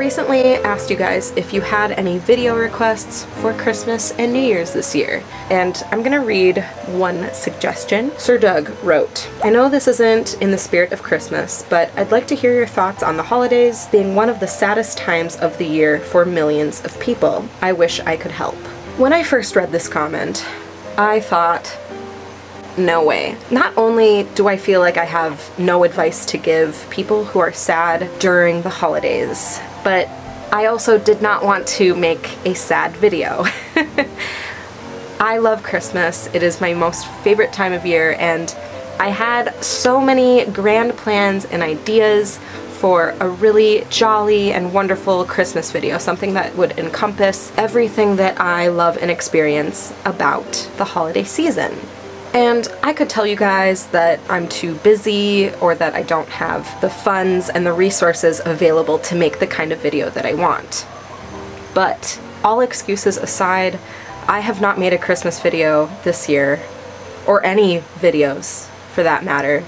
recently asked you guys if you had any video requests for Christmas and New Year's this year, and I'm gonna read one suggestion. Sir Doug wrote, "I know this isn't in the spirit of Christmas, but I'd like to hear your thoughts on the holidays being one of the saddest times of the year for millions of people. I wish I could help." When I first read this comment, I thought, no way. Not only do I feel like I have no advice to give people who are sad during the holidays, but I also did not want to make a sad video. I love Christmas. It is my most favorite time of year, and I had so many grand plans and ideas for a really jolly and wonderful Christmas video, something that would encompass everything that I love and experience about the holiday season. And I could tell you guys that I'm too busy or that I don't have the funds and the resources available to make the kind of video that I want. But all excuses aside, I have not made a Christmas video this year, or any videos for that matter,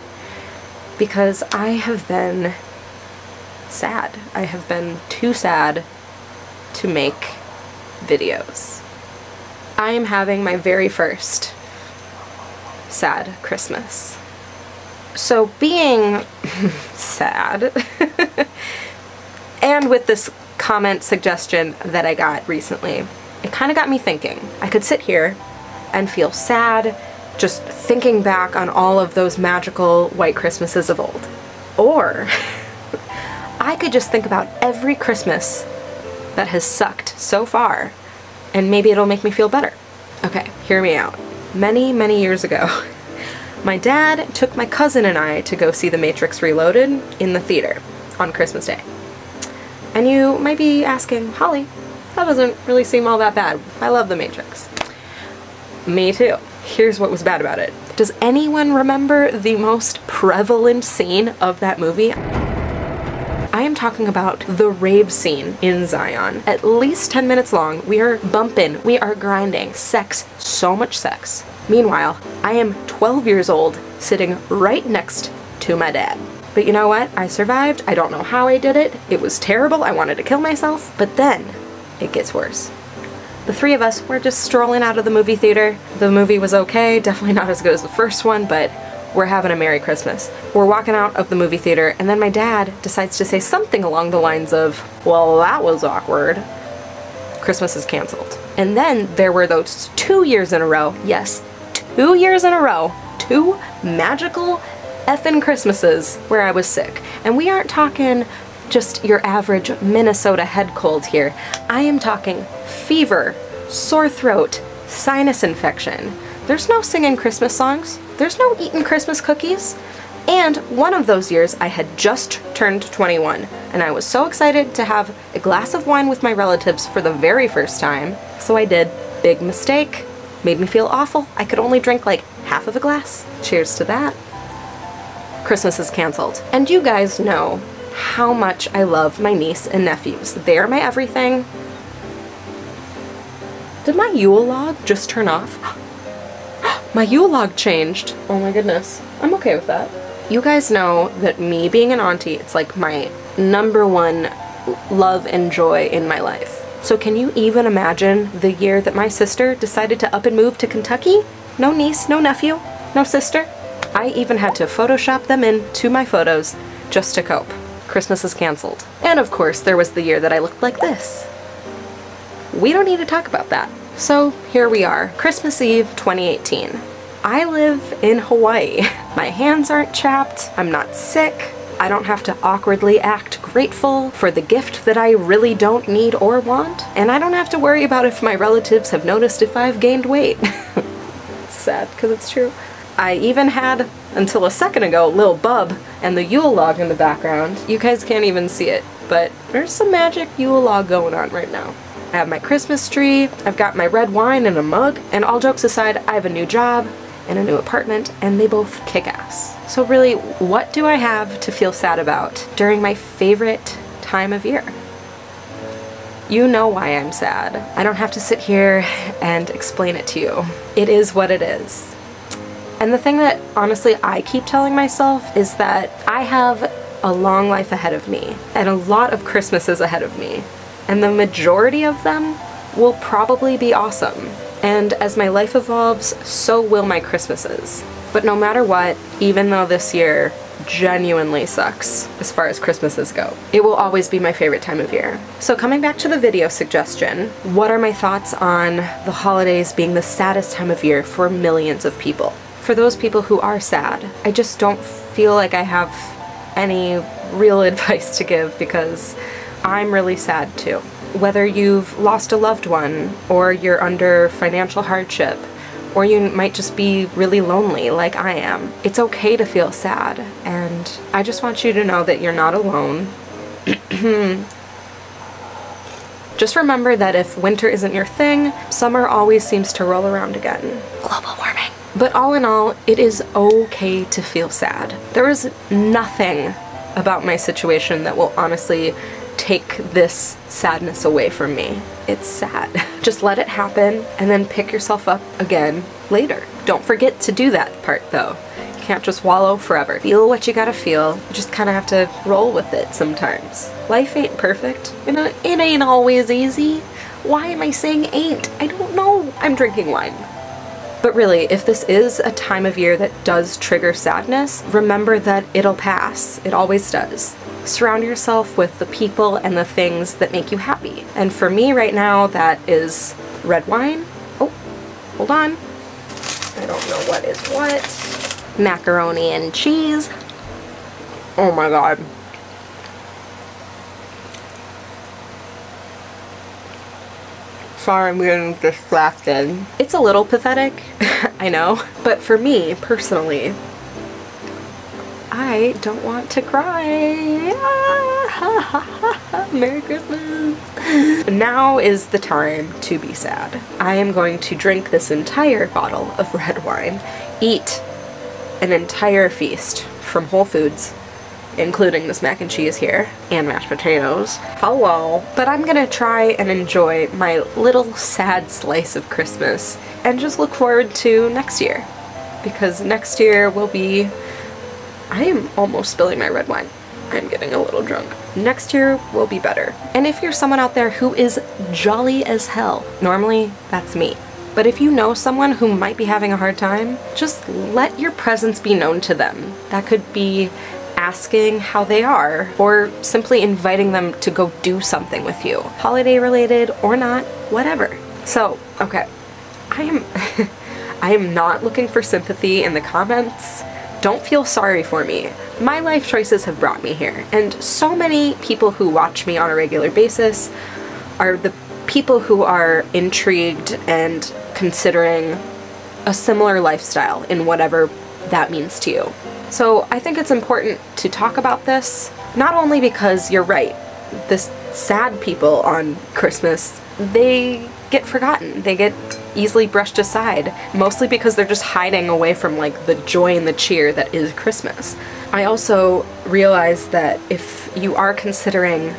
because I have been sad. I have been too sad to make videos. I am having my very first sad Christmas. So being sad, and with this comment suggestion that I got recently, it kind of got me thinking. I could sit here and feel sad just thinking back on all of those magical white Christmases of old. Or I could just think about every Christmas that has sucked so far, and maybe it'll make me feel better. Okay, hear me out. Many, many years ago, my dad took my cousin and I to go see The Matrix Reloaded in the theater on Christmas Day. And you might be asking, Holly, that doesn't really seem all that bad. I love The Matrix. Me too. Here's what was bad about it. Does anyone remember the most prevalent scene of that movie? I am talking about the rave scene in Zion. At least 10 minutes long, we are bumping, we are grinding, sex, so much sex. Meanwhile, I am 12 years old, sitting right next to my dad. But you know what? I survived. I don't know how I did it. It was terrible. I wanted to kill myself. But then, it gets worse. The three of us were just strolling out of the movie theater. The movie was okay, definitely not as good as the first one, but we're having a Merry Christmas. We're walking out of the movie theater, and then my dad decides to say something along the lines of, well, that was awkward. Christmas is canceled. And then there were those 2 years in a row, yes, 2 years in a row, 2 magical effing Christmases where I was sick. And we aren't talking just your average Minnesota head cold here. I am talking fever, sore throat, sinus infection. There's no singing Christmas songs. There's no eating Christmas cookies. And one of those years I had just turned 21, and I was so excited to have a glass of wine with my relatives for the very first time. So I did. Big mistake. Made me feel awful. I could only drink like half of a glass. Cheers to that. Christmas is canceled. And you guys know how much I love my niece and nephews. They're my everything. Did my Yule log just turn off? My Yule log changed. Oh my goodness. I'm okay with that. You guys know that me being an auntie, it's like my #1 love and joy in my life. So can you even imagine the year that my sister decided to up and move to Kentucky? No niece, no nephew, no sister. I even had to Photoshop them into my photos just to cope. Christmas is canceled. And of course, there was the year that I looked like this. We don't need to talk about that. So here we are, Christmas Eve 2018. I live in Hawaii. My hands aren't chapped, I'm not sick, I don't have to awkwardly act grateful for the gift that I really don't need or want, and I don't have to worry about if my relatives have noticed if I've gained weight. It's sad, because it's true. I even had, until a second ago, Lil Bub and the Yule log in the background. You guys can't even see it, but there's some magic Yule log going on right now. I have my Christmas tree, I've got my red wine in a mug, and all jokes aside, I have a new job and a new apartment, and they both kick ass. So really, what do I have to feel sad about during my favorite time of year? You know why I'm sad. I don't have to sit here and explain it to you. It is what it is. And the thing that, honestly, I keep telling myself is that I have a long life ahead of me and a lot of Christmases ahead of me, and the majority of them will probably be awesome. And as my life evolves, so will my Christmases. But no matter what, even though this year genuinely sucks as far as Christmases go, it will always be my favorite time of year. So coming back to the video suggestion, what are my thoughts on the holidays being the saddest time of year for millions of people? For those people who are sad, I just don't feel like I have any real advice to give because I'm really sad too. Whether you've lost a loved one, or you're under financial hardship, or you might just be really lonely like I am, it's okay to feel sad, and I just want you to know that you're not alone. Just remember that if winter isn't your thing, summer always seems to roll around again. Global warming. But all in all, it is okay to feel sad. There is nothing about my situation that will honestly take this sadness away from me. It's sad. Just let it happen and then pick yourself up again later. Don't forget to do that part though. You can't just wallow forever. Feel what you gotta feel. You just kind of have to roll with it sometimes. Life ain't perfect. You know, it ain't always easy. Why am I saying ain't? I don't know. I'm drinking wine. But really, if this is a time of year that does trigger sadness, remember that it'll pass. It always does. Surround yourself with the people and the things that make you happy. And for me right now, that is red wine. Oh, hold on. I don't know what is what. Macaroni and cheese. Oh my god. Sorry, I'm getting distracted. It's a little pathetic, I know. But for me, personally, I don't want to cry. Merry Christmas. Now is the time to be sad. I am going to drink this entire bottle of red wine, eat an entire feast from Whole Foods, including this mac and cheese here, and mashed potatoes. Hello. But I'm gonna try and enjoy my little sad slice of Christmas and just look forward to next year. Because next year will be... I am almost spilling my red wine. I'm getting a little drunk. Next year will be better. And if you're someone out there who is jolly as hell, normally that's me. But if you know someone who might be having a hard time, just let your presence be known to them. That could be asking how they are, or simply inviting them to go do something with you. Holiday related or not, whatever. So, okay, I am not looking for sympathy in the comments. Don't feel sorry for me. My life choices have brought me here, and so many people who watch me on a regular basis are the people who are intrigued and considering a similar lifestyle in whatever that means to you. So I think it's important to talk about this, not only because you're right, the sad people on Christmas, they get forgotten. They get easily brushed aside, mostly because they're just hiding away from like the joy and the cheer that is Christmas. I also realize that if you are considering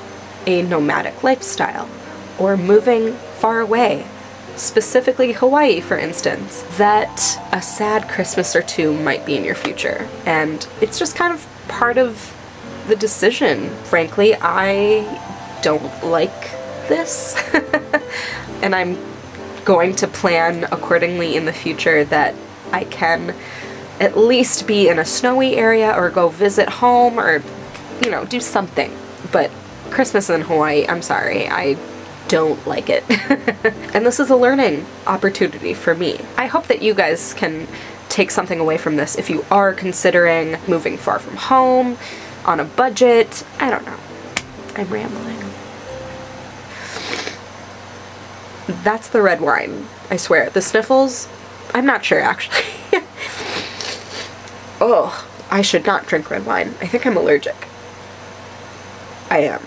a nomadic lifestyle or moving far away, specifically Hawaii for instance, that a sad Christmas or two might be in your future. And it's just kind of part of the decision. Frankly, I don't like this. And I'm going to plan accordingly in the future that I can at least be in a snowy area or go visit home or, you know, do something. But Christmas in Hawaii, I'm sorry, I don't like it. And this is a learning opportunity for me. I hope that you guys can take something away from this if you are considering moving far from home, on a budget. I don't know. I'm rambling. That's the red wine, I swear. The sniffles, I'm not sure actually. Oh, I should not drink red wine. I think I'm allergic. I am.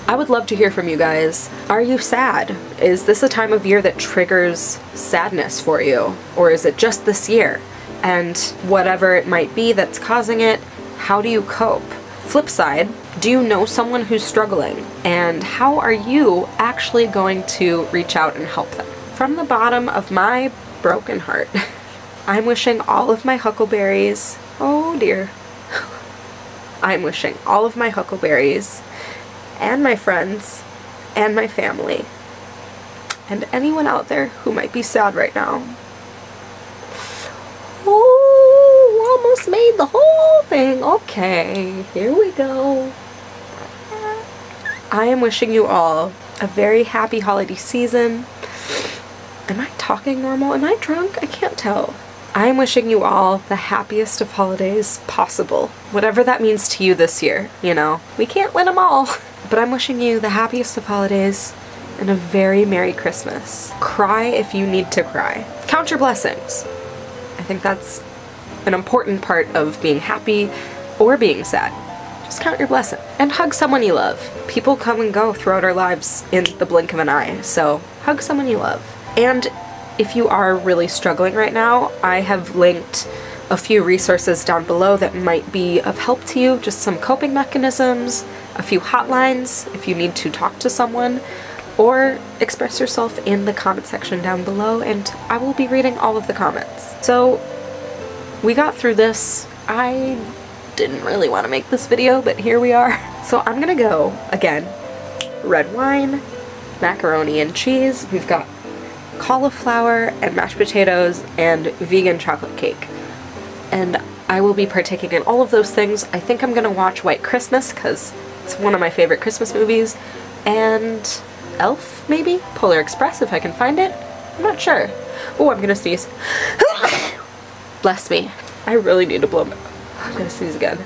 I would love to hear from you guys. Are you sad? Is this a time of year that triggers sadness for you? Or is it just this year? And whatever it might be that's causing it, how do you cope? Flip side, do you know someone who's struggling? And how are you actually going to reach out and help them? From the bottom of my broken heart, I'm wishing all of my huckleberries, oh dear, I'm wishing all of my huckleberries and my friends and my family and anyone out there who might be sad right now. Oh, almost made the whole thing. Okay, here we go. I am wishing you all a very happy holiday season. Am I talking normal? Am I drunk? I can't tell. I am wishing you all the happiest of holidays possible. Whatever that means to you this year, you know. We can't win them all. But I'm wishing you the happiest of holidays and a very Merry Christmas. Cry if you need to cry. Count your blessings. I think that's an important part of being happy or being sad. Just count your blessing. And hug someone you love. People come and go throughout our lives in the blink of an eye, so hug someone you love. And if you are really struggling right now, I have linked a few resources down below that might be of help to you, just some coping mechanisms, a few hotlines if you need to talk to someone, or express yourself in the comment section down below, and I will be reading all of the comments. So we got through this. I didn't really want to make this video, but here we are. So I'm gonna go, again, red wine, macaroni and cheese. We've got cauliflower and mashed potatoes and vegan chocolate cake. And I will be partaking in all of those things. I think I'm gonna watch White Christmas because it's one of my favorite Christmas movies. And Elf, maybe? Polar Express, if I can find it. I'm not sure. Oh, I'm gonna sneeze. Bless me. I really need to blow my... I'm gonna sneeze again.